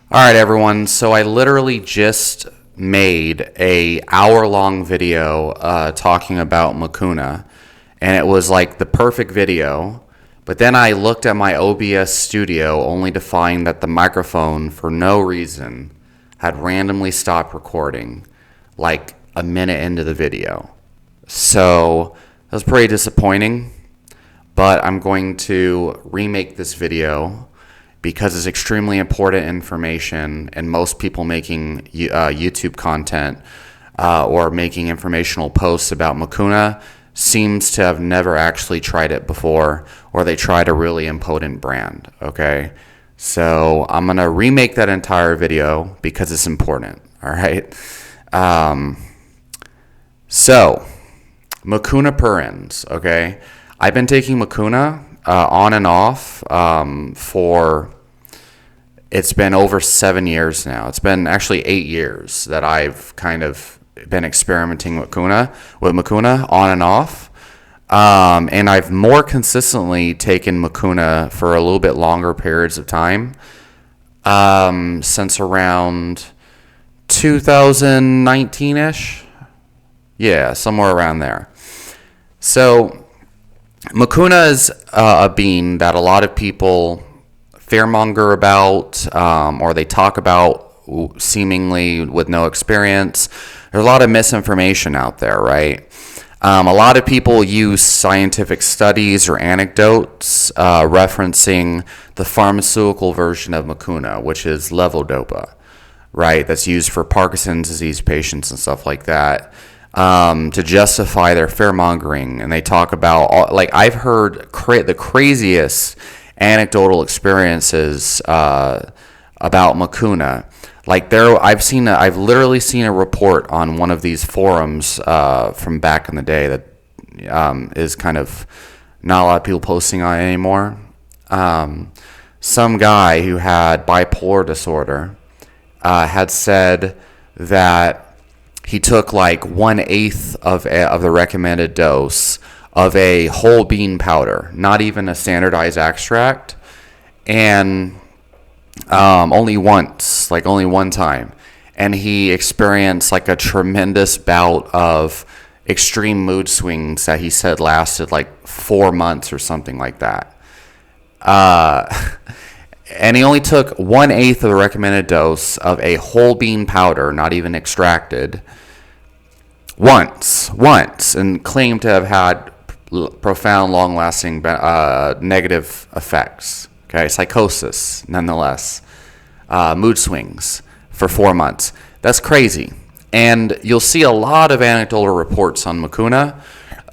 All right, everyone. So I literally just made a hour-long video talking about Mucuna, and it was like the perfect video. But then I looked at my OBS studio only to find that the microphone, for no reason, had randomly stopped recording like a minute into the video. So that was pretty disappointing, but I'm going to remake this video because it's extremely important information, and most people making YouTube content or making informational posts about Mucuna seems to have never actually tried it before, or they tried a really impotent brand. Okay, so I'm gonna remake that entire video because it's important. All right. So Mucuna purins. Okay, I've been taking Mucuna on and off for, it's been over 7 years now. It's been actually 8 years that I've kind of been experimenting with Mucuna on and off. And I've more consistently taken Mucuna for a little bit longer periods of time, since around 2019-ish. Yeah, somewhere around there. So Mucuna is a bean that a lot of people fearmonger about, or they talk about seemingly with no experience. There's a lot of misinformation out there, right? A lot of people use scientific studies or anecdotes referencing the pharmaceutical version of Mucuna, which is levodopa, right? That's used for Parkinson's disease patients and stuff like that, to justify their fearmongering. And they talk about, like, I've heard the craziest anecdotal experiences about Mucuna. Like, I've literally seen a report on one of these forums from back in the day that is kind of not a lot of people posting on it anymore. Some guy who had bipolar disorder had said that he took like 1/8 of the recommended dose of a whole bean powder, not even a standardized extract, and only one time. And he experienced like a tremendous bout of extreme mood swings that he said lasted like 4 months or something like that. And he only took 1/8 of the recommended dose of a whole bean powder, not even extracted, once, and claimed to have had profound, long-lasting negative effects. Okay, psychosis, nonetheless, mood swings for 4 months. That's crazy, and you'll see a lot of anecdotal reports on Mucuna.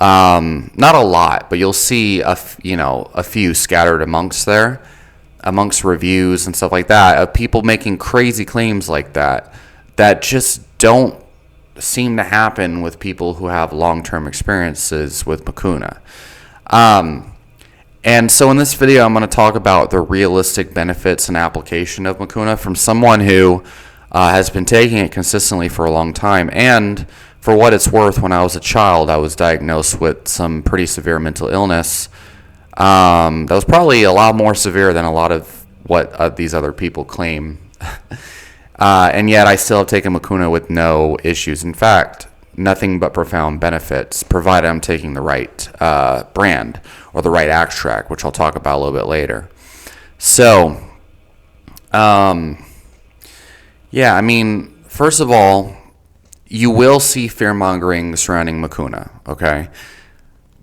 Not a lot, but you'll see a few scattered amongst reviews and stuff like that, of people making crazy claims like that just don't seem to happen with people who have long-term experiences with Mucuna. And so in this video, I'm going to talk about the realistic benefits and application of Mucuna from someone who has been taking it consistently for a long time. And for what it's worth, when I was a child, I was diagnosed with some pretty severe mental illness that was probably a lot more severe than a lot of what these other people claim. And yet I still have taken Mucuna with no issues. In fact, nothing but profound benefits, provided I'm taking the right brand or the right extract, which I'll talk about a little bit later. So, yeah, I mean, first of all, you will see fear-mongering surrounding Mucuna, okay?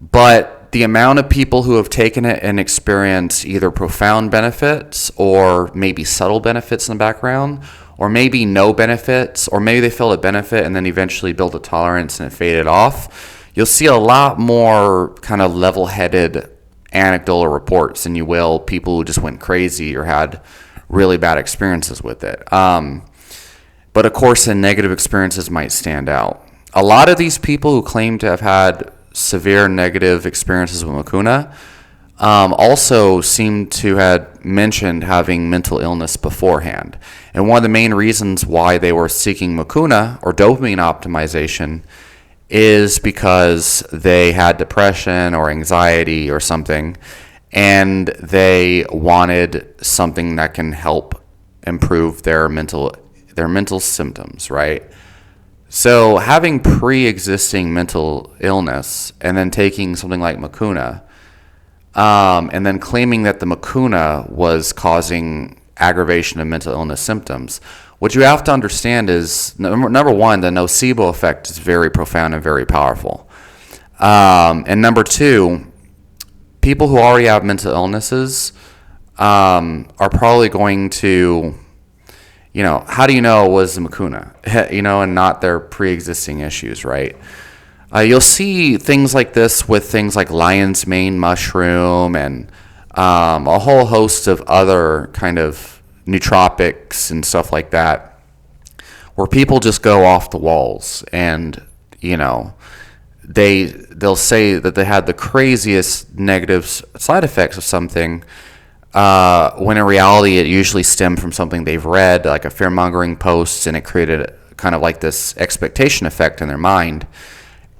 But the amount of people who have taken it and experienced either profound benefits or maybe subtle benefits in the background, or maybe no benefits, or maybe they felt a benefit and then eventually built a tolerance and it faded off, you'll see a lot more kind of level-headed anecdotal reports than you will people who just went crazy or had really bad experiences with it. But of course, the negative experiences might stand out. A lot of these people who claim to have had severe negative experiences with Mucuna also seem to have mentioned having mental illness beforehand. And one of the main reasons why they were seeking Mucuna or dopamine optimization is because they had depression or anxiety or something, and they wanted something that can help improve their mental symptoms, right? So having pre-existing mental illness and then taking something like Mucuna, and then claiming that the Mucuna was causing aggravation of mental illness symptoms. What you have to understand is, number one, the nocebo effect is very profound and very powerful. And number two, people who already have mental illnesses are probably going to, how do you know it was the Mucuna, and not their pre-existing issues, right? You'll see things like this with things like lion's mane mushroom and a whole host of other kind of nootropics and stuff like that, where people just go off the walls and, they'll say that they had the craziest negative side effects of something, when in reality it usually stemmed from something they've read, like a fear-mongering post, and it created kind of like this expectation effect in their mind.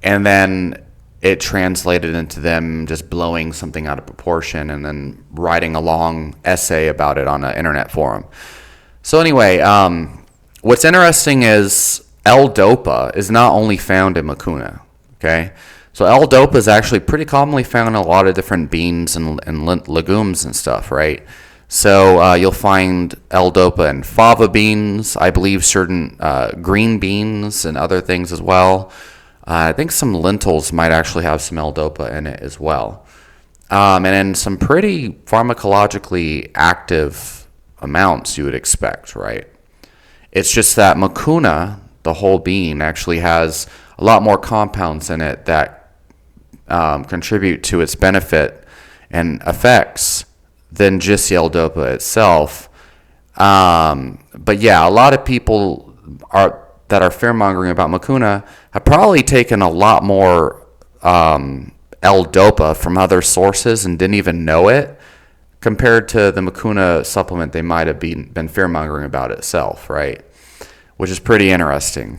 And then it translated into them just blowing something out of proportion and then writing a long essay about it on an internet forum. So anyway, what's interesting is L-Dopa is not only found in Mucuna, okay? So L-Dopa is actually pretty commonly found in a lot of different beans and legumes and stuff, right? So you'll find L-Dopa in fava beans, I believe certain green beans and other things as well. I think some lentils might actually have some L-Dopa in it as well. And in some pretty pharmacologically active amounts you would expect, right? It's just that Mucuna, the whole bean, actually has a lot more compounds in it that contribute to its benefit and effects than just the L-Dopa itself. But yeah, a lot of people that are fear-mongering about Mucuna have probably taken a lot more L-Dopa from other sources and didn't even know it, compared to the Mucuna supplement they might have been fear-mongering about itself, right? Which is pretty interesting.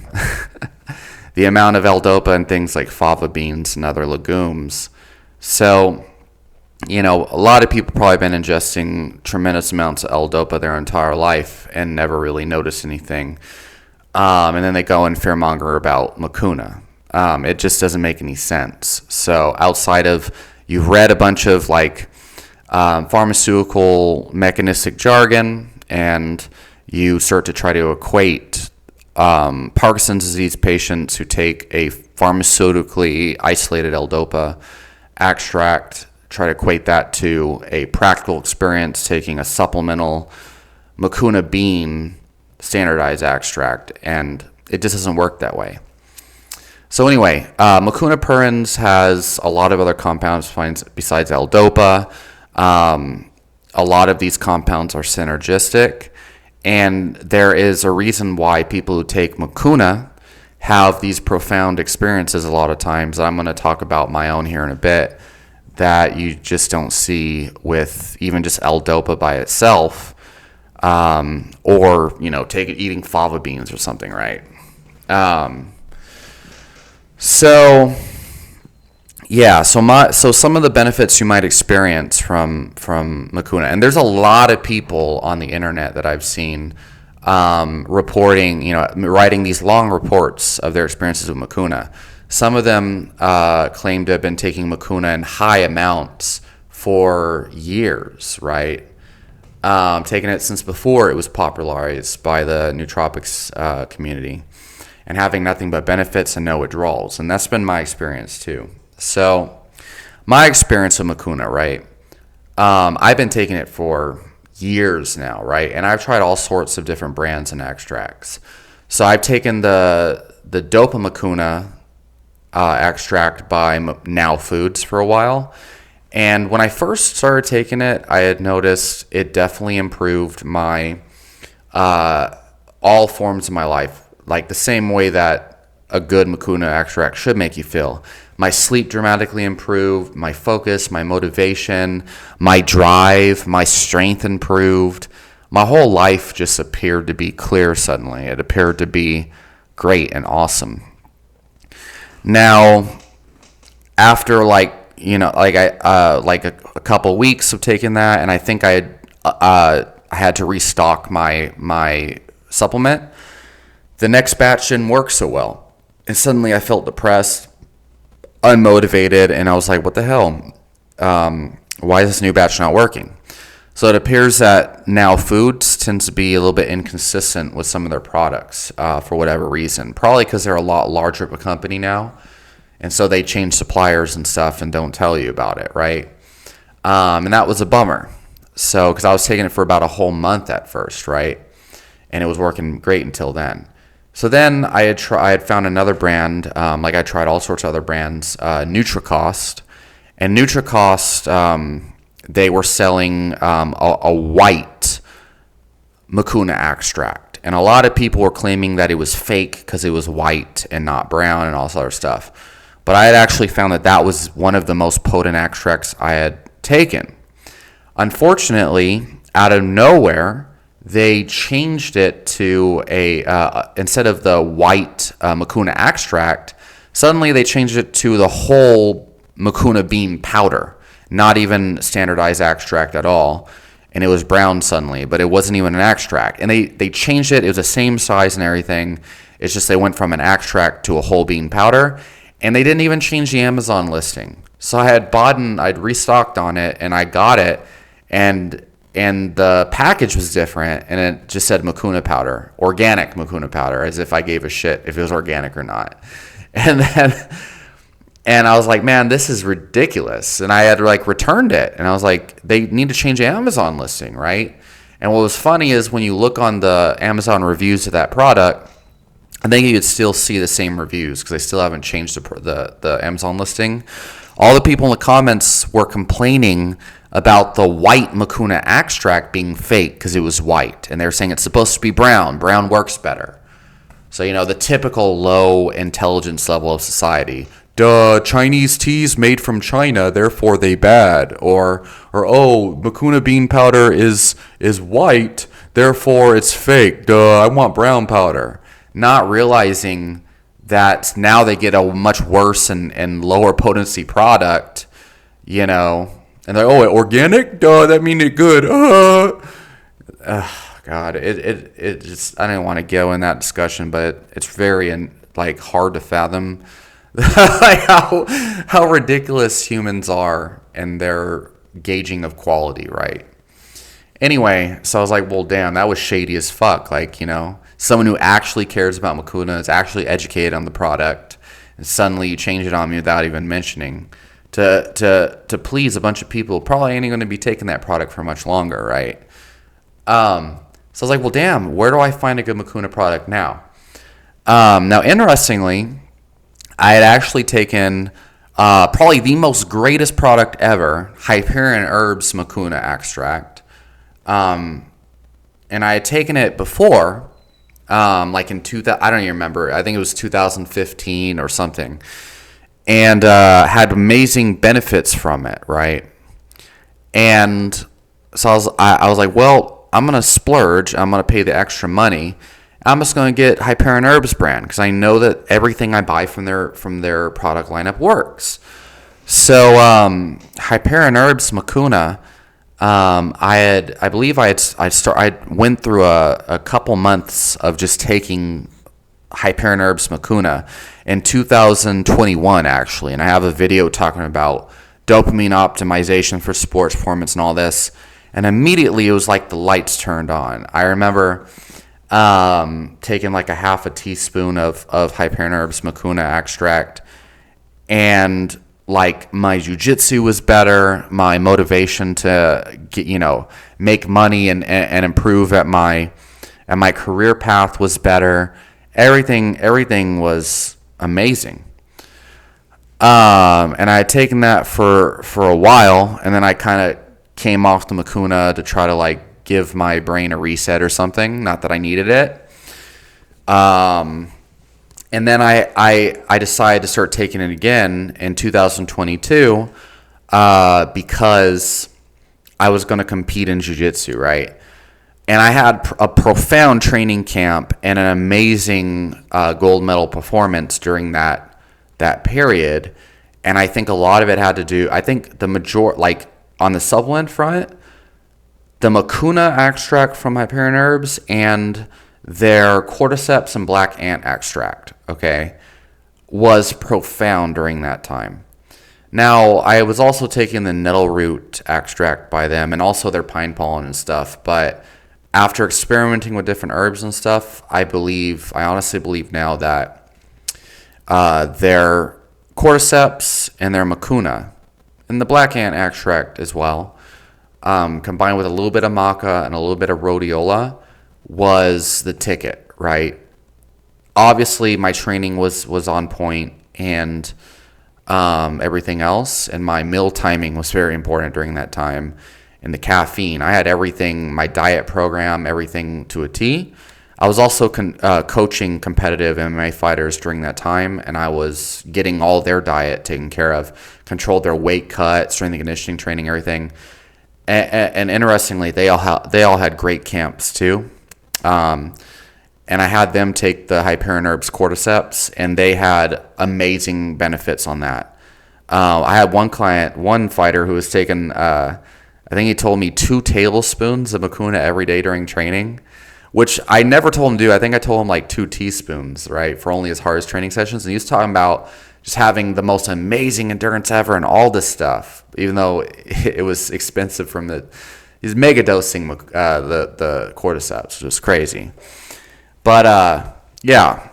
The amount of L-Dopa in things like fava beans and other legumes. So, a lot of people probably been ingesting tremendous amounts of L-Dopa their entire life and never really noticed anything. And then they go and fearmonger about Mucuna. It just doesn't make any sense. So outside of, you've read a bunch of pharmaceutical mechanistic jargon, and you start to try to equate Parkinson's disease patients who take a pharmaceutically isolated L-Dopa extract, try to equate that to a practical experience taking a supplemental Mucuna bean standardized extract, and it just doesn't work that way. So anyway, Mucuna prurens has a lot of other compounds besides L-Dopa. A lot of these compounds are synergistic, and there is a reason why people who take Mucuna have these profound experiences a lot of times. I'm going to talk about my own here in a bit, that you just don't see with even just L-Dopa by itself. Or eating fava beans or something, right? So some of the benefits you might experience from Mucuna, and there's a lot of people on the internet that I've seen reporting, writing these long reports of their experiences with Mucuna. Some of them claim to have been taking Mucuna in high amounts for years, right? Taking it since before it was popularized by the nootropics community, and having nothing but benefits and no withdrawals. And that's been my experience too. So my experience with Mucuna, right? I've been taking it for years now, right? And I've tried all sorts of different brands and extracts. So I've taken the Dopa Mucuna extract by Now Foods for a while. And when I first started taking it, I had noticed it definitely improved my all forms of my life, like the same way that a good Mucuna extract should make you feel. My sleep dramatically improved, my focus, my motivation, my drive, my strength improved. My whole life just appeared to be clear suddenly. It appeared to be great and awesome. Now, after a couple weeks of taking that, and I think I I had to restock my supplement. The next batch didn't work so well, and suddenly I felt depressed, unmotivated, and I was like, what the hell? Why is this new batch not working? So it appears that now foods tends to be a little bit inconsistent with some of their products for whatever reason. Probably because they're a lot larger of a company now, and so they change suppliers and stuff and don't tell you about it, right? And that was a bummer. So because I was taking it for about a whole month at first, right? And it was working great until then. So then I had found another brand, like I tried all sorts of other brands, NutriCost. And NutriCost, they were selling a white Mucuna extract. And a lot of people were claiming that it was fake because it was white and not brown and all this other stuff. But I had actually found that that was one of the most potent extracts I had taken. Unfortunately, out of nowhere, they changed it to instead of the white Mucuna extract, suddenly they changed it to the whole Mucuna bean powder, not even standardized extract at all. And it was brown suddenly, but it wasn't even an extract. And they changed it. It was the same size and everything. It's just they went from an extract to a whole bean powder. And they didn't even change the Amazon listing. So I'd restocked on it, and I got it, and the package was different, and it just said Mucuna powder, organic Mucuna powder, as if I gave a shit if it was organic or not. And I was like, man, this is ridiculous. And I had returned it, and I was like, they need to change the Amazon listing, right? And what was funny is when you look on the Amazon reviews of that product, I think you could still see the same reviews because they still haven't changed the Amazon listing. All the people in the comments were complaining about the white Mucuna extract being fake because it was white. And they were saying it's supposed to be brown. Brown works better. So, the typical low intelligence level of society. Duh, Chinese tea's made from China, therefore they bad. Or oh, Mucuna bean powder is white, therefore it's fake. Duh, I want brown powder. Not realizing that now they get a much worse and lower potency product, and they're, oh, organic? Duh, that mean it good. God, it just, I didn't want to go in that discussion, but it's very hard to fathom how ridiculous humans are and their gauging of quality, right? Anyway, so I was like, well, damn, that was shady as fuck. Someone who actually cares about Mucuna, is actually educated on the product, and suddenly you change it on me without even mentioning to please a bunch of people who probably ain't going to be taking that product for much longer, right? So I was like, well, damn, where do I find a good Mucuna product now? Now, interestingly, I had actually taken probably the most greatest product ever, Hyperion Herbs Mucuna extract, and I had taken it before. In 2000, I don't even remember. I think it was 2015 or something, and had amazing benefits from it, right? And so I was like, well, I'm gonna splurge. I'm gonna pay the extra money. I'm just gonna get Hyperion Herbs brand because I know that everything I buy from their product lineup works. So Hyperion Herbs Mucuna. I went through a couple months of just taking Hyperion Herbs Mucuna in 2021 actually, and I have a video talking about dopamine optimization for sports performance and all this, and immediately it was like the lights turned on. I remember taking a half a teaspoon of Hyperion Herbs Mucuna extract, and my jiu-jitsu was better, my motivation to get, make money and improve at my career path was better. Everything was amazing. And I had taken that for a while, and then I kind of came off the Mucuna to try to give my brain a reset or something. Not that I needed it. And then I decided to start taking it again in 2022 because I was going to compete in jiu-jitsu, right? And I had a profound training camp and an amazing gold medal performance during that period. And I think a lot of it had to do, I think the majority, on the supplement front, the Mucuna extract from Hyperion Herbs and their cordyceps and black ant extract, okay, was profound during that time. Now, I was also taking the nettle root extract by them and also their pine pollen and stuff, but after experimenting with different herbs and stuff, I honestly believe now that their cordyceps and their Mucuna, and the black ant extract as well, combined with a little bit of maca and a little bit of rhodiola, was the ticket, right? Obviously, my training was on point, and everything else, and my meal timing was very important during that time. And the caffeine, I had everything, my diet program, everything to a T. I was also coaching competitive MMA fighters during that time, and I was getting all their diet taken care of, controlled their weight cut, strength and conditioning training, everything. And interestingly, they all had great camps too. And I had them take the Hyperion Herbs cordyceps, and they had amazing benefits on that. I had one fighter who was taking, I think he told me 2 tablespoons of Mucuna every day during training, which I never told him to do. I think I told him like 2 teaspoons, right, for only his hardest training sessions. And he was talking about just having the most amazing endurance ever and all this stuff, even though it was expensive he's mega dosing the cordyceps, which was crazy. But yeah,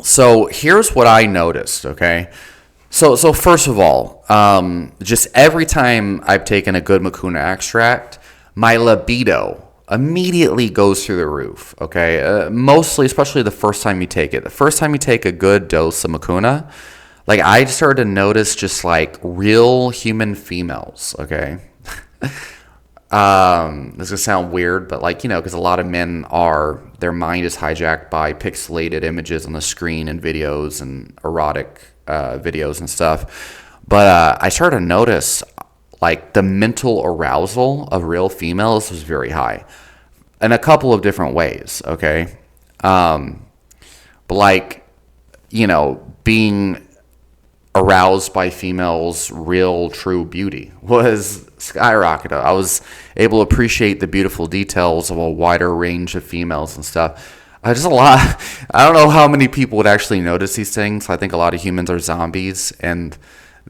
so here's what I noticed, okay? So first of all, just every time I've taken a good Mucuna extract, my libido immediately goes through the roof, okay? Mostly, especially the first time you take it. The first time you take a good dose of Mucuna, like I started to notice just like real human females, okay? This is gonna sound weird, but like, because a lot of men their mind is hijacked by pixelated images on the screen and videos and erotic videos and stuff. But I started to notice like the mental arousal of real females was very high in a couple of different ways, okay? But like, being aroused by females' real, true beauty was skyrocketed. I was able to appreciate the beautiful details of a wider range of females and stuff. Just a lot. I don't know how many people would actually notice these things. I think a lot of humans are zombies, and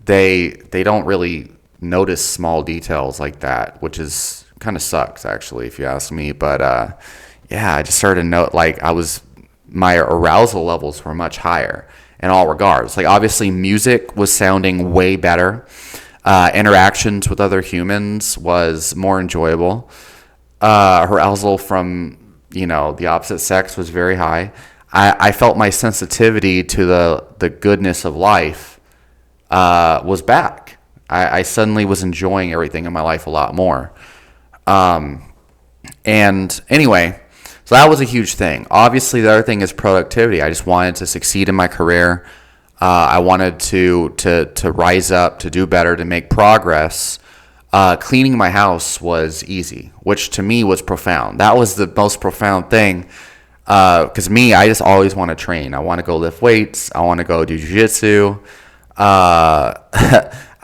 they don't really notice small details like that, which is kind of sucks actually, if you ask me. But yeah, I just started to note like my arousal levels were much higher in all regards. Like obviously music was sounding way better. Interactions with other humans was more enjoyable. Arousal from, the opposite sex was very high. I felt my sensitivity to the goodness of life was back. I suddenly was enjoying everything in my life a lot more. And anyway, so that was a huge thing. Obviously, the other thing is productivity. I just wanted to succeed in my career. I wanted to rise up, to do better, to make progress. Cleaning my house was easy, which to me was profound. That was the most profound thing. Because I just always want to train. I want to go lift weights. I want to go do jiu-jitsu.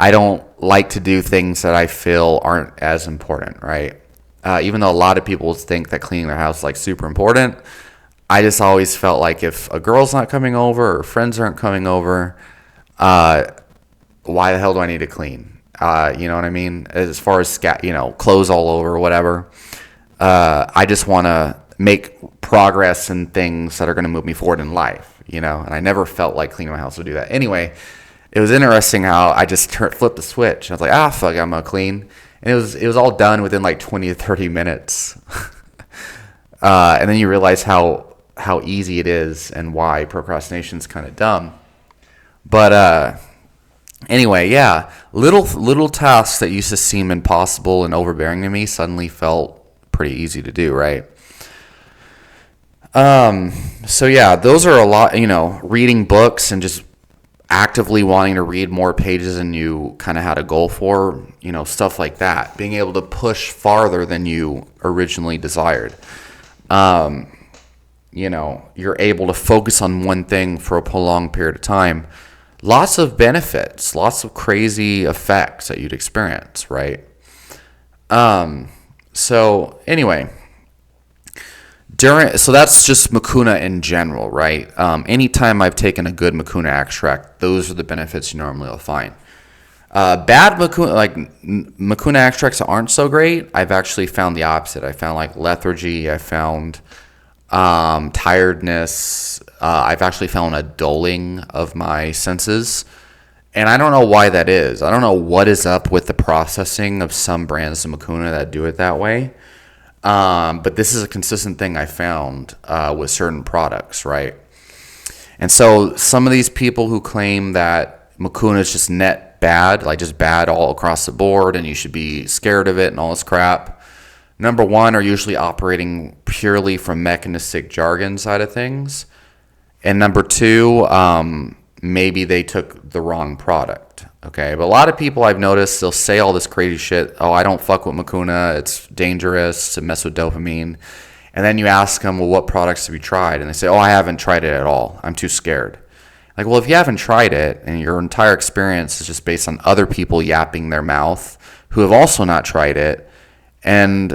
I don't like to do things that I feel aren't as important, right? Even though a lot of people think that cleaning their house is like super important, I just always felt like if a girl's not coming over or friends aren't coming over, why the hell do I need to clean? You know what I mean? As far as clothes all over or whatever, I just want to make progress in things that are going to move me forward in life, and I never felt like cleaning my house would do that. Anyway, it was interesting how I just flipped the switch. I was like, fuck, I'm gonna clean. And it was all done within like 20 to 30 minutes. And then you realize how easy it is and why procrastination is kind of dumb. But anyway, yeah, little tasks that used to seem impossible and overbearing to me suddenly felt pretty easy to do, right? So yeah, those are a lot, reading books and just actively wanting to read more pages than you kind of had a goal for, stuff like that. Being able to push farther than you originally desired. You're able to focus on one thing for a prolonged period of time. Lots of benefits, lots of crazy effects that you'd experience, right? So anyway, so that's just Mucuna in general, right? Anytime I've taken a good Mucuna extract, those are the benefits you normally will find. Bad Mucuna, like Mucuna extracts aren't so great. I've actually found the opposite. I found like lethargy. I found tiredness. I've actually found a dulling of my senses. And I don't know why that is. I don't know what is up with the processing of some brands of Mucuna that do it that way. But this is a consistent thing I found with certain products, right? And so some of these people who claim that Mucuna is just net bad, like just bad all across the board, and you should be scared of it and all this crap, number one, are usually operating purely from mechanistic jargon side of things. And number two, maybe they took the wrong product. Okay, but a lot of people I've noticed, they'll say all this crazy shit. Oh, I don't fuck with Mucuna. It's dangerous to mess with dopamine. And then you ask them, well, what products have you tried? And they say, oh, I haven't tried it at all. I'm too scared. Like, well, if you haven't tried it and your entire experience is just based on other people yapping their mouth who have also not tried it, and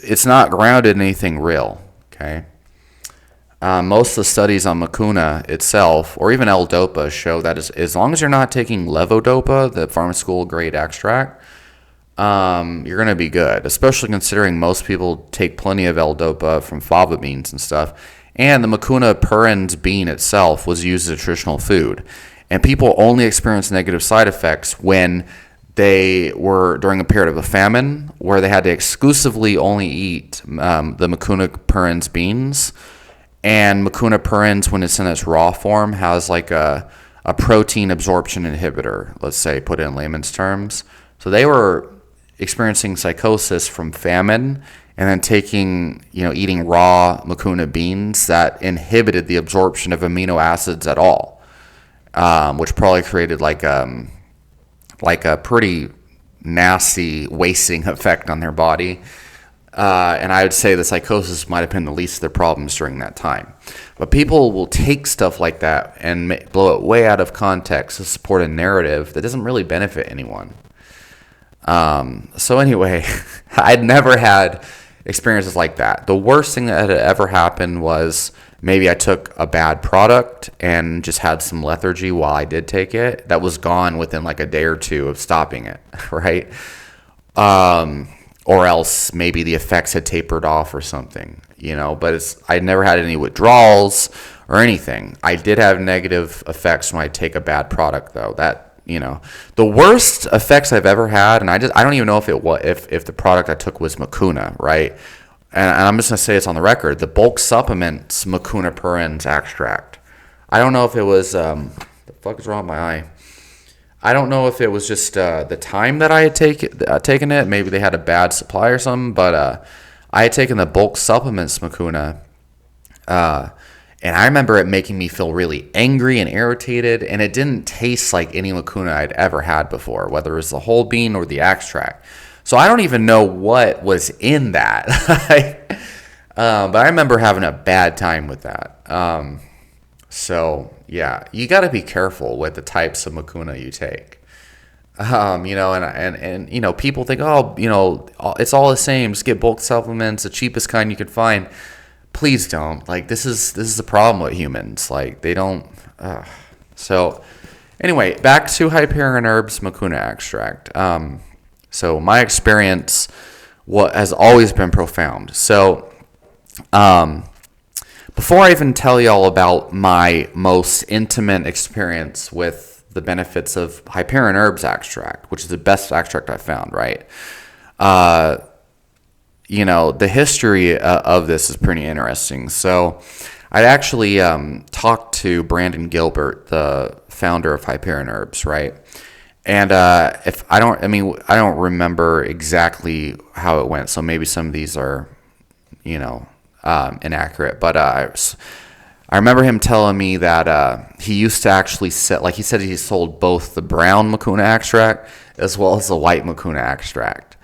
it's not grounded in anything real, okay? Most of the studies on Mucuna itself, or even L-Dopa, show that as long as you're not taking levodopa, the pharmaceutical grade extract, you're going to be good, especially considering most people take plenty of L-Dopa from fava beans and stuff. And the Mucuna purins bean itself was used as a traditional food. And people only experience negative side effects when they were during a period of a famine where they had to exclusively only eat the Mucuna purins beans. And Mucuna purins, when it's in its raw form, has like a protein absorption inhibitor, let's say, put it in layman's terms. So they were experiencing psychosis from famine and then eating raw Mucuna beans that inhibited the absorption of amino acids at all, which probably created like a pretty nasty wasting effect on their body. And I would say the psychosis might have been the least of their problems during that time. But people will take stuff like that and blow it way out of context to support a narrative that doesn't really benefit anyone. So anyway, I'd never had experiences like that. The worst thing that had ever happened was maybe I took a bad product and just had some lethargy while I did take it. That was gone within like a day or two of stopping it, right? Or else maybe the effects had tapered off or something, but I never had any withdrawals or anything. I did have negative effects when I take a bad product, though. The worst effects I've ever had, and I don't even know if the product I took was Mucuna, right? And I'm just gonna say it's on the record. The bulk supplements Mucuna purins extract. I don't know if it was the fuck is wrong with my eye. I don't know if it was just the time that I had taken it. Maybe they had a bad supply or something. But I had taken the bulk supplements Mucuna, and I remember it making me feel really angry and irritated. And it didn't taste like any Mucuna I'd ever had before, whether it was the whole bean or the extract. So I don't even know what was in that. But I remember having a bad time with that. So yeah, you got to be careful with the types of Mucuna you take. And people think, it's all the same. Just get bulk supplements, the cheapest kind you can find. Please don't. Like, this is the problem with humans. Like, they don't. So anyway, back to Hyperion Herbs Mucuna extract. So my experience has always been profound. So, before I even tell you all about my most intimate experience with the benefits of Hyperion Herbs extract, which is the best extract I've found, right? The history of this is pretty interesting. So I actually talked to Brandon Gilbert, the founder of Hyperion Herbs, right? And I don't remember exactly how it went. So maybe some of these are, inaccurate. But I remember him telling me that he used to actually sell, like he said, he sold both the brown Mucuna extract as well as the white Mucuna extract.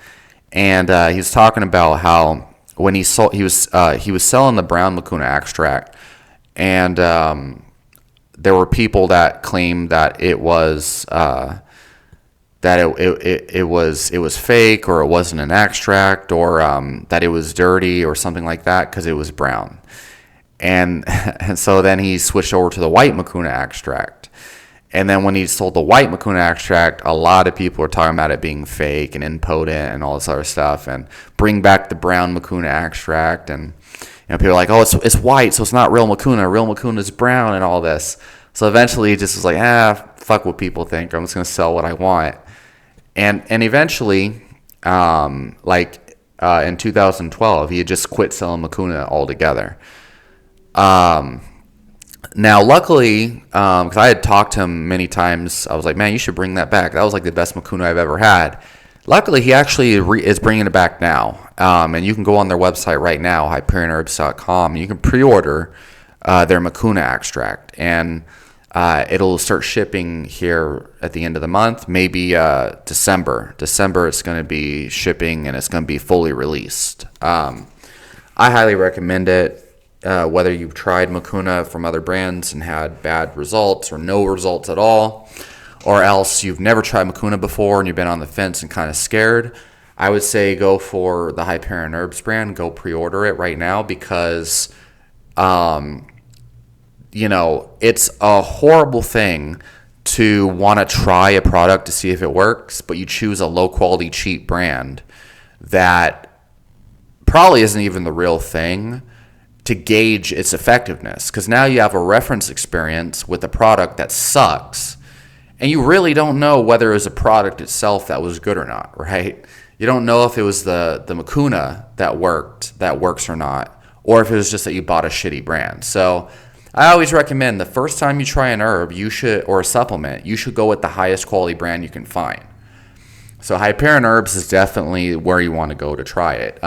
And he was talking about how when he was selling the brown Mucuna extract, and there were people that claimed that it was that it was fake, or it wasn't an extract, or that it was dirty or something like that, because it was brown. And so then he switched over to the white Mucuna extract. And then when he sold the white Mucuna extract, a lot of people were talking about it being fake and impotent and all this other stuff, and bring back the brown Mucuna extract. And people are like, oh, it's white, so it's not real Mucuna. Real Mucuna is brown and all this. So eventually he just was like, fuck what people think. I'm just going to sell what I want. And eventually, in 2012, he had just quit selling Mucuna altogether. Now, luckily, because I had talked to him many times, I was like, man, you should bring that back. That was like the best Mucuna I've ever had. Luckily, he actually is bringing it back now. And you can go on their website right now, HyperionHerbs.com, and you can pre-order their Mucuna extract. And it'll start shipping here at the end of the month, maybe December. December, it's going to be shipping, and it's going to be fully released. I highly recommend it. Whether you've tried Mucuna from other brands and had bad results or no results at all, or else you've never tried Mucuna before and you've been on the fence and kind of scared, I would say go for the Hyperion Herbs brand. Go pre-order it right now, because it's a horrible thing to want to try a product to see if it works, but you choose a low-quality, cheap brand that probably isn't even the real thing to gauge its effectiveness. Because now you have a reference experience with a product that sucks, and you really don't know whether it was a product itself that was good or not, right? You don't know if it was the Mucuna that works or not, or if it was just that you bought a shitty brand. So I always recommend the first time you try an herb, or a supplement, you should go with the highest quality brand you can find. So Hyperion Herbs is definitely where you want to go to try it.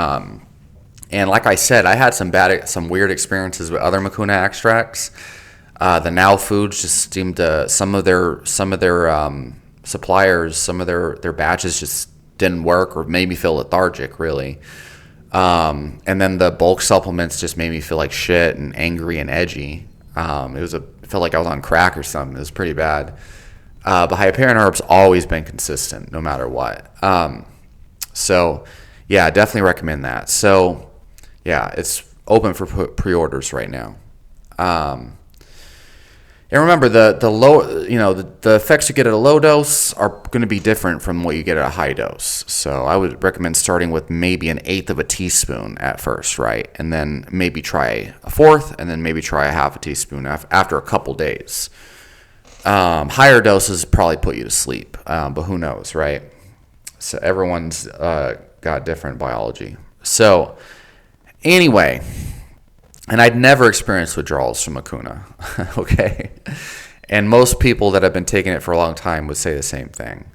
And like I said, I had some weird experiences with other Mucuna extracts. The Now Foods just seemed to, some of their suppliers, some of their batches just didn't work, or made me feel lethargic, really. And then the bulk supplements just made me feel like shit and angry and edgy. It felt like I was on crack or something. It was pretty bad. But Hyperion Herbs always been consistent, no matter what. So yeah, I definitely recommend that. So yeah, it's open for pre-orders right now. And remember, the effects you get at a low dose are going to be different from what you get at a high dose. So I would recommend starting with maybe 1/8 of a teaspoon at first, right? And then maybe try a fourth, and then maybe try a half a teaspoon after a couple days. Higher doses probably put you to sleep, but who knows, right? So everyone's got different biology. So anyway, and I'd never experienced withdrawals from Mucuna, okay? And most people that have been taking it for a long time would say the same thing.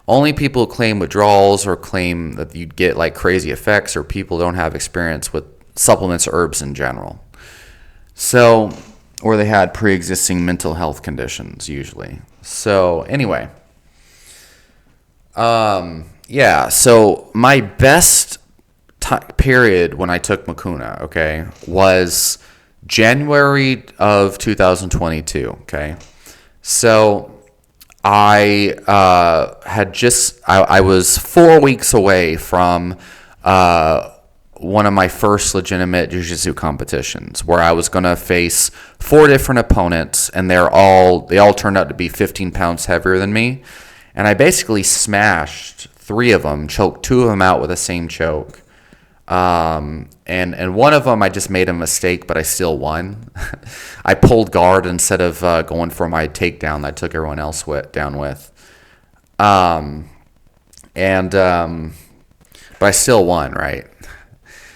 Only people who claim withdrawals or claim that you'd get like crazy effects, or people don't have experience with supplements or herbs in general. So, or they had pre-existing mental health conditions usually. So anyway, yeah, so my best period when I took Mucuna, okay, was January of 2022, okay? So I was 4 weeks away from one of my first legitimate jiu-jitsu competitions, where I was going to face 4 different opponents, and they all turned out to be 15 pounds heavier than me. And I basically smashed 3 of them, choked 2 of them out with the same choke. And one of them I just made a mistake, but I still won. I pulled guard instead of going for my takedown that I took everyone else down with. But I still won, right?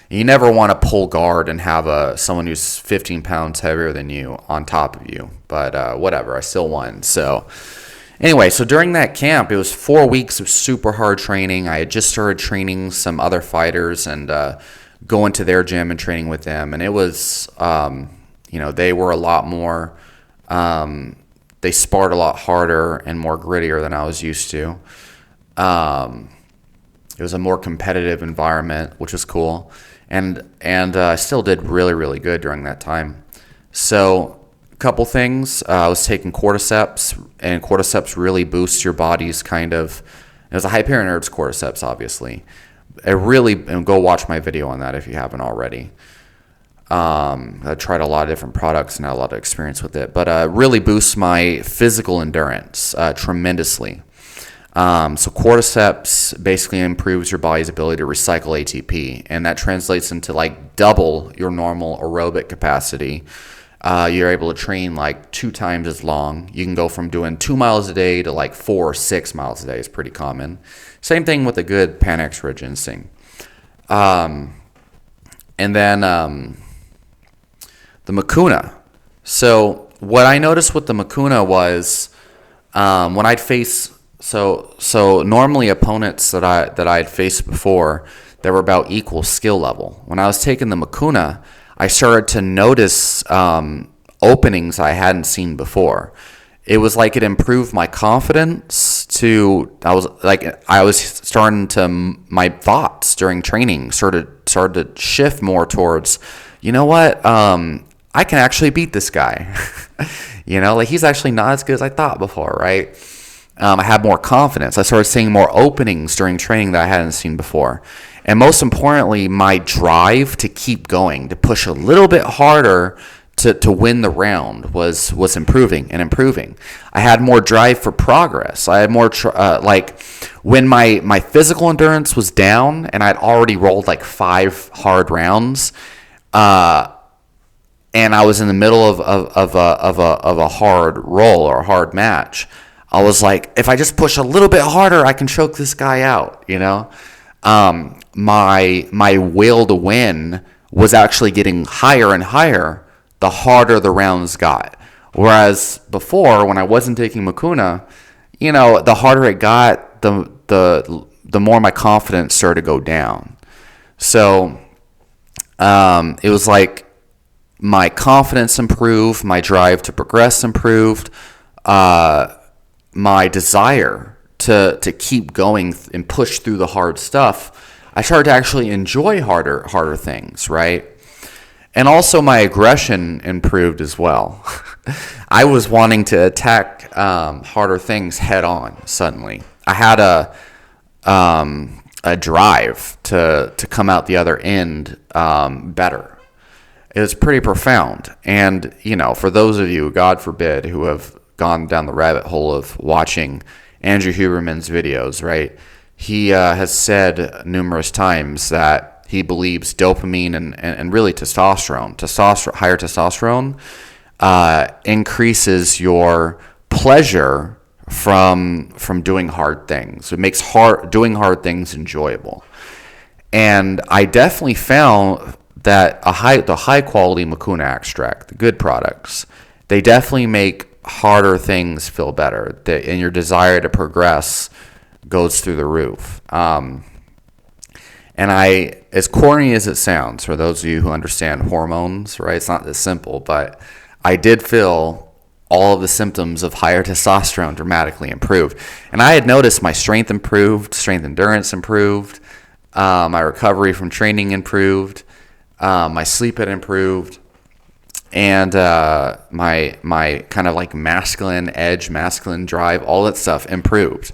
You never want to pull guard and have someone who's 15 pounds heavier than you on top of you. But whatever, I still won. So anyway, so during that camp, it was 4 weeks of super hard training. I had just started training some other fighters and going to their gym and training with them. And it was, they were a lot more, they sparred a lot harder and more grittier than I was used to. It was a more competitive environment, which was cool. And I still did really, really good during that time. So couple things. I was taking cordyceps, and cordyceps really boosts your body's kind of It was a hyperinnerves cordyceps, obviously. And go watch my video on that if you haven't already. I tried a lot of different products and had a lot of experience with it, but really boosts my physical endurance tremendously. So cordyceps basically improves your body's ability to recycle ATP, and that translates into like double your normal aerobic capacity. You're able to train like 2 times as long. You can go from doing 2 miles a day to like 4 or 6 miles a day is pretty common. Same thing with a good Panax-rich ginseng. And then the Mucuna. So what I noticed with the Mucuna was when I'd face so normally opponents that I'd faced before, they were about equal skill level. When I was taking the Mucuna, I started to notice openings I hadn't seen before. It was like it improved my confidence I was starting to, my thoughts during training started to shift more towards, you know what, I can actually beat this guy. Like he's actually not as good as I thought before, right? I had more confidence. I started seeing more openings during training that I hadn't seen before. And most importantly, my drive to keep going, to push a little bit harder to win the round was improving and improving. I had more drive for progress. I had more, when my physical endurance was down and I'd already rolled like 5 hard rounds, and I was in the middle of a hard roll or a hard match, I was like, if I just push a little bit harder, I can choke this guy out, My will to win was actually getting higher and higher the harder the rounds got. Whereas before, when I wasn't taking Mucuna, the harder it got, the more my confidence started to go down. So it was like my confidence improved, my drive to progress improved, my desire to keep going and push through the hard stuff. I started to actually enjoy harder things, right? And also my aggression improved as well. I was wanting to attack harder things head on suddenly. I had a drive to come out the other end better. It was pretty profound. And, for those of you, God forbid, who have gone down the rabbit hole of watching Andrew Huberman's videos, right? He has said numerous times that he believes dopamine and really testosterone, higher testosterone, increases your pleasure from doing hard things. It makes doing hard things enjoyable. And I definitely found that the high quality Mucuna extract, the good products, they definitely make harder things feel better. And your desire to progress goes through the roof. And as corny as it sounds, for those of you who understand hormones, right? It's not this simple, but I did feel all of the symptoms of higher testosterone dramatically improved. And I had noticed my strength improved, strength endurance improved, my recovery from training improved, my sleep had improved, and my kind of like masculine edge, masculine drive, all that stuff improved.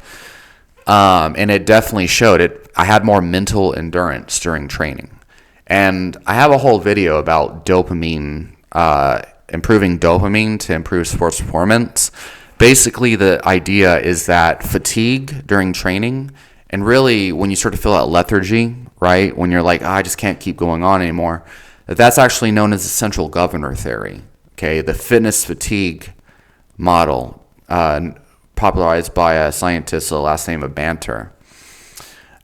And it definitely showed it. I had more mental endurance during training. And I have a whole video about dopamine, improving dopamine to improve sports performance. Basically, the idea is that fatigue during training, and really when you start to feel that lethargy, right? When you're like, I just can't keep going on anymore. That's actually known as the central governor theory, okay? The fitness fatigue model, popularized by a scientist, the last name of Banter.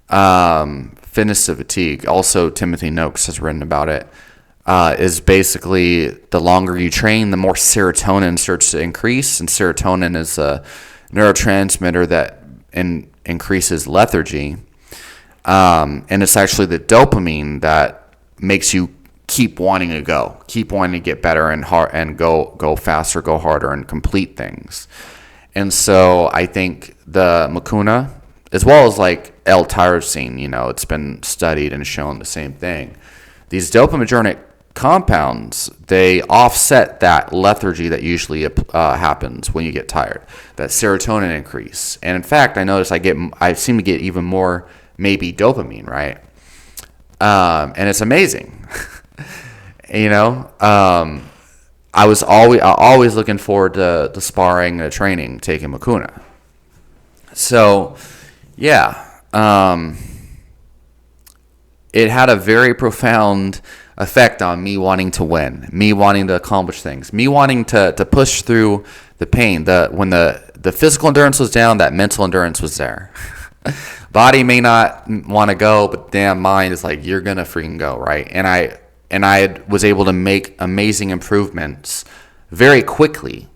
Fitness to fatigue, also Timothy Noakes has written about it, is basically the longer you train, the more serotonin starts to increase, and serotonin is a neurotransmitter that increases lethargy, and it's actually the dopamine that makes you keep wanting to get better and go faster, go harder, and complete things. And so I think the Mucuna, as well as like L-tyrosine, it's been studied and shown the same thing. These dopaminergic compounds, they offset that lethargy that usually happens when you get tired, that serotonin increase. And in fact, I notice I seem to get even more maybe dopamine, right? And it's amazing. You know, I was always looking forward to sparring and training, taking Mucuna. So, yeah, it had a very profound effect on me wanting to win, me wanting to accomplish things, me wanting to push through the pain. When the physical endurance was down, that mental endurance was there. Body may not want to go, but damn mind is like, you're gonna freaking go, right? And I was able to make amazing improvements very quickly.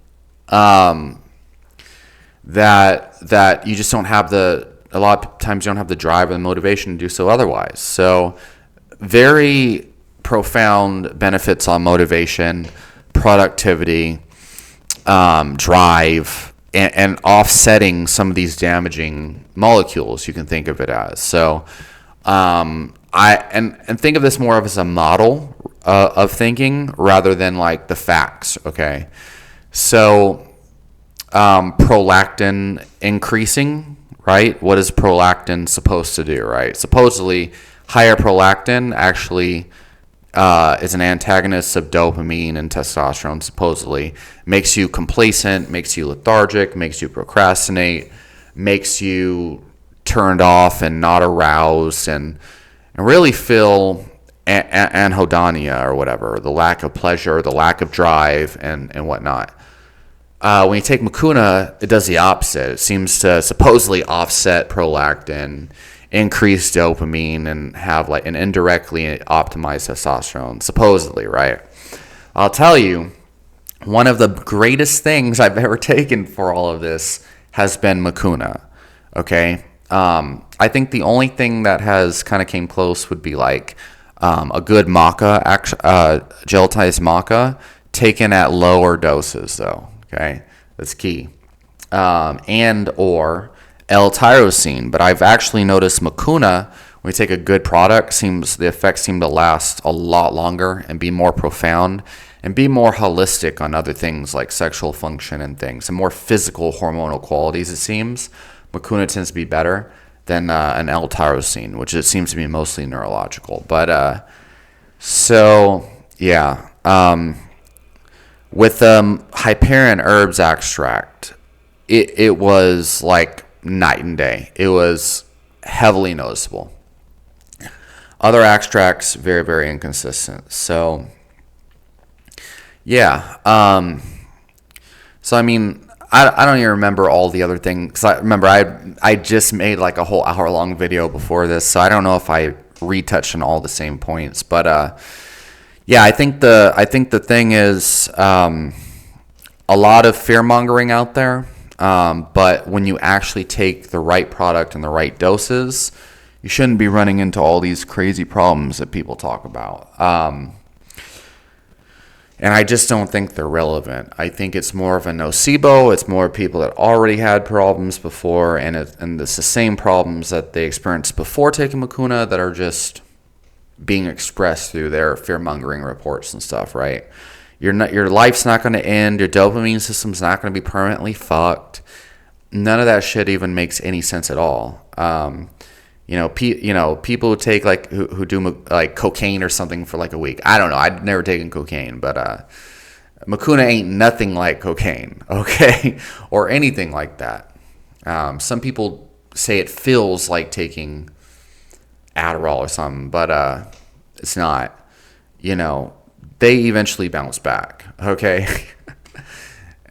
That you just don't have a lot of times you don't have the drive or the motivation to do so otherwise. So very profound benefits on motivation, productivity, drive, and offsetting some of these damaging molecules, you can think of it as. So I think of this more of as a model of thinking rather than like the facts, okay? So prolactin increasing, right? What is prolactin supposed to do, right? Supposedly, higher prolactin actually is an antagonist of dopamine and testosterone, supposedly. Makes you complacent, makes you lethargic, makes you procrastinate, makes you turned off and not aroused, and really feel anhedonia or whatever, the lack of pleasure, the lack of drive, and whatnot. When you take Mucuna, it does the opposite. It seems to supposedly offset prolactin, increase dopamine, and have and indirectly optimize testosterone, supposedly, right? I'll tell you, one of the greatest things I've ever taken for all of this has been Mucuna, okay? I think the only thing that has kind of came close would be like a good maca, gelatized maca, taken at lower doses, though. Okay, that's key. And or L-tyrosine, but I've actually noticed Mucuna, when we take a good product, the effects seem to last a lot longer and be more profound and be more holistic on other things like sexual function and things, and more physical hormonal qualities. It seems Mucuna tends to be better than an L-tyrosine, which it seems to be mostly neurological. But so yeah. With Hyperion herbs extract, it was like night and day. It was heavily noticeable. Other extracts, very, very inconsistent. So, yeah. So, I mean, I don't even remember all the other things. Because I remember I just made like a whole hour-long video before this, so I don't know if I retouched on all the same points. But, yeah, I think the thing is a lot of fear-mongering out there, but when you actually take the right product and the right doses, you shouldn't be running into all these crazy problems that people talk about. And I just don't think they're relevant. I think it's more of a nocebo. It's more people that already had problems before, and it's the same problems that they experienced before taking Mucuna that are just being expressed through their fear-mongering reports and stuff, right? Your life's not going to end. Your dopamine system's not going to be permanently fucked. None of that shit even makes any sense at all. People who take who do like cocaine or something for like a week. I don't know. I'd never taken cocaine, but Mucuna ain't nothing like cocaine, okay, or anything like that. Some people say it feels like taking Adderall or something, but it's not. They eventually bounce back, okay?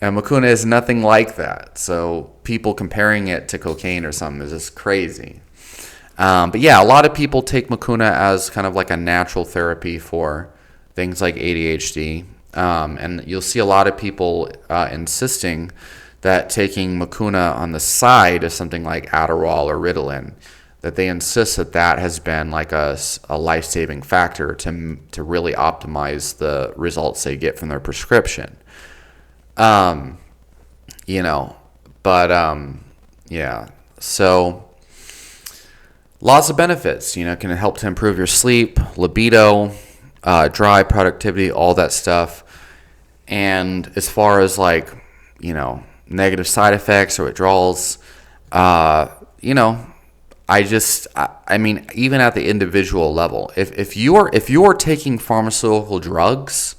And Mucuna is nothing like that. So people comparing it to cocaine or something is just crazy. But yeah, a lot of people take Mucuna as kind of like a natural therapy for things like ADHD. And you'll see a lot of people insisting that taking Mucuna on the side of something like Adderall or Ritalin, that they insist that has been like a life-saving factor to really optimize the results they get from their prescription. Yeah. So lots of benefits, can help to improve your sleep, libido, dry productivity, all that stuff. And as far as like, negative side effects or withdrawals, you know, I mean, even at the individual level, if you're taking pharmaceutical drugs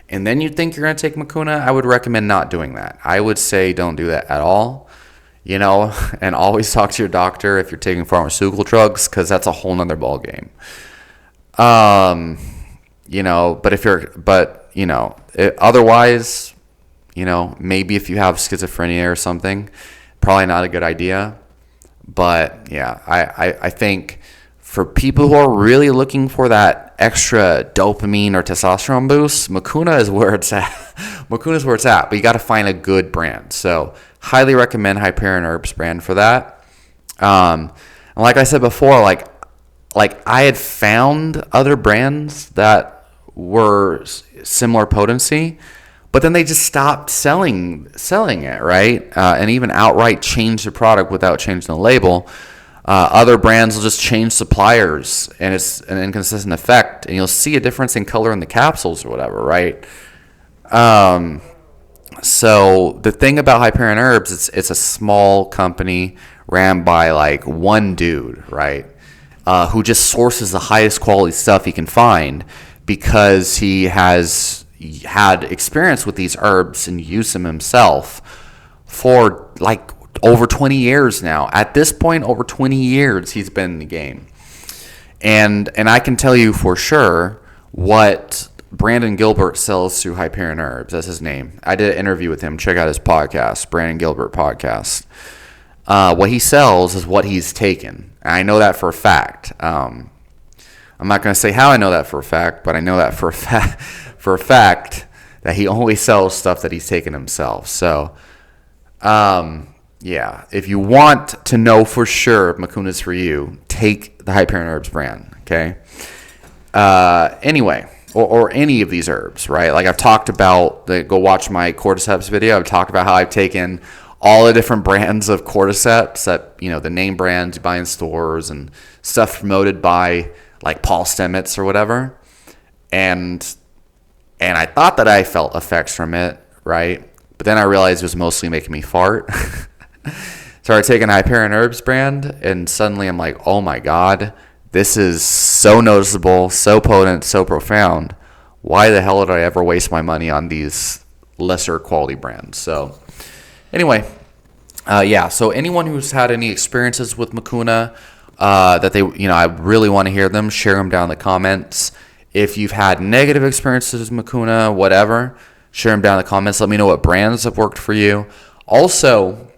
and then you think you're going to take Mucuna, I would recommend not doing that. I would say don't do that at all, and always talk to your doctor if you're taking pharmaceutical drugs, because that's a whole nother ball game. Otherwise, maybe if you have schizophrenia or something, probably not a good idea. But yeah, I think for people who are really looking for that extra dopamine or testosterone boost, Mucuna is where it's at. Mucuna is where it's at, but you got to find a good brand. So highly recommend Hyperion Herbs brand for that. And like I said before, like I had found other brands that were similar potency, but then they just stopped selling it, right? And even outright changed the product without changing the label. Other brands will just change suppliers, and it's an inconsistent effect, and you'll see a difference in color in the capsules or whatever, right? So the thing about Hyperion Herbs, it's a small company ran by like one dude, right? Who just sources the highest quality stuff he can find because he has had experience with these herbs and used them himself for like over 20 years now. At this point, over 20 years he's been in the game. And I can tell you for sure what Brandon Gilbert sells through Hyperion Herbs. That's his name. I did an interview with him. Check out his podcast, Brandon Gilbert Podcast. What he sells is what he's taken. And I know that for a fact. I'm not going to say how I know that for a fact, but I know that for a fact that he only sells stuff that he's taken himself. So, yeah, if you want to know for sure if Mucuna's for you, take the Hyperion Herbs brand, okay? Anyway, or any of these herbs, right? Like I've talked about, go watch my cordyceps video. I've talked about how I've taken all the different brands of cordyceps that, the name brands you buy in stores and stuff promoted by like Paul Stamets or whatever. And I thought that I felt effects from it, right? But then I realized it was mostly making me fart. Started taking Hyperion Herbs brand, and suddenly I'm like, oh my God, this is so noticeable, so potent, so profound. Why the hell did I ever waste my money on these lesser quality brands? So anyway, so anyone who's had any experiences with Mucuna, that they, I really want to hear them, share them down in the comments. If you've had negative experiences with Mucuna, whatever, share them down in the comments. Let me know what brands have worked for you. Also,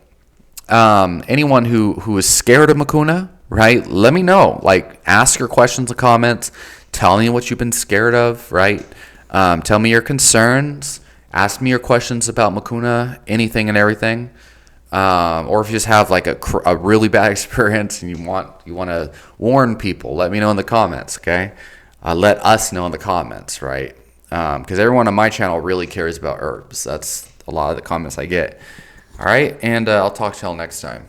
anyone who is scared of Mucuna, right? Let me know. Like, ask your questions in the comments. Tell me what you've been scared of, right? Tell me your concerns. Ask me your questions about Mucuna, anything and everything. Or if you just have like a really bad experience and you want to warn people, let me know in the comments, okay? Let us know in the comments, right? Because everyone on my channel really cares about herbs. That's a lot of the comments I get. All right, and I'll talk to y'all next time.